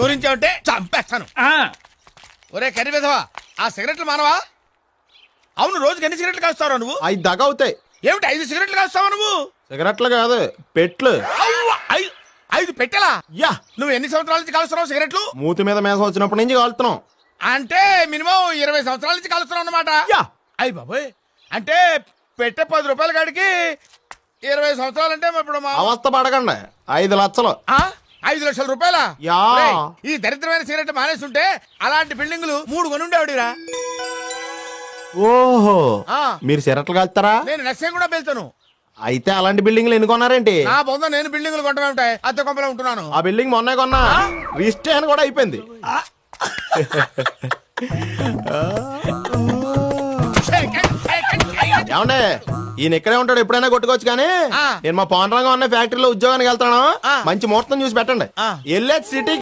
గురించి అంటే చంపేస్తాను. ఒరే కర్రీ విధవా, ఆ సిగరెట్లు మానవా? అవును, రోజుకి ఎన్ని సిగరెట్లు కాస్తావు నువ్వు? 5 దాకా అవుతాయి. ఏమిటి 5 సిగరెట్లు కాస్తావా నువ్వు? సిగరెట్లు కాదు, పెట్లు. 5 పెట్టెలా? యా. నువ్వు ఎన్ని సంవత్సరాల నుంచి కాలుస్తున్నావు సిగరెట్లు? మూతి మీద మేసం వచ్చినప్పటి నుంచి కాలుతున్నాం. అంటే మినిమం 20 సంవత్సరాల నుంచి కాలుస్తున్నావు అన్నమాట. యా. అయ్యి బాబోయ్, అంటే పెట్టే 10 రూపాయల కాడికి 20 సంవత్సరాలు అంటే ఇప్పుడు అవస్థ పడకండి, 5 లక్షలు. 5 లక్షల రూపాయల? యా. ఈ దరిద్రమైన సిగరెట్ మానేస్తుంటే అలాంటి బిల్డింగులు 3 కొనుండేవాడిరా. ఓహో, ఆ. మీరు సిగరెట్లు కాలుతారా? నేను నష్టం కూడా వెళ్తాను. అయితే అలాంటి బిల్డింగ్లు ఎన్ని కొన్నారేంటి? నా బొంద నేను బిల్డింగులు కొంటమే ఉంటాయి, అద్దె కొంపలో ఉంటున్నాను. ఆ బిల్డింగ్ మొన్నే కొన్నా, రిజిస్ట్రేషన్ కూడా అయిపోయింది. ఏమండే, ఈయన ఇక్కడే ఉంటాడు, ఎప్పుడైనా కొట్టుకోవచ్చు. కానీ నేను మా పవన్ రంగం ఉన్న ఫ్యాక్టరీలో ఉద్యోగానికి వెళ్తాను. మంచి ముహూర్తం చూసి పెట్టండి. వెళ్ళే సిటీ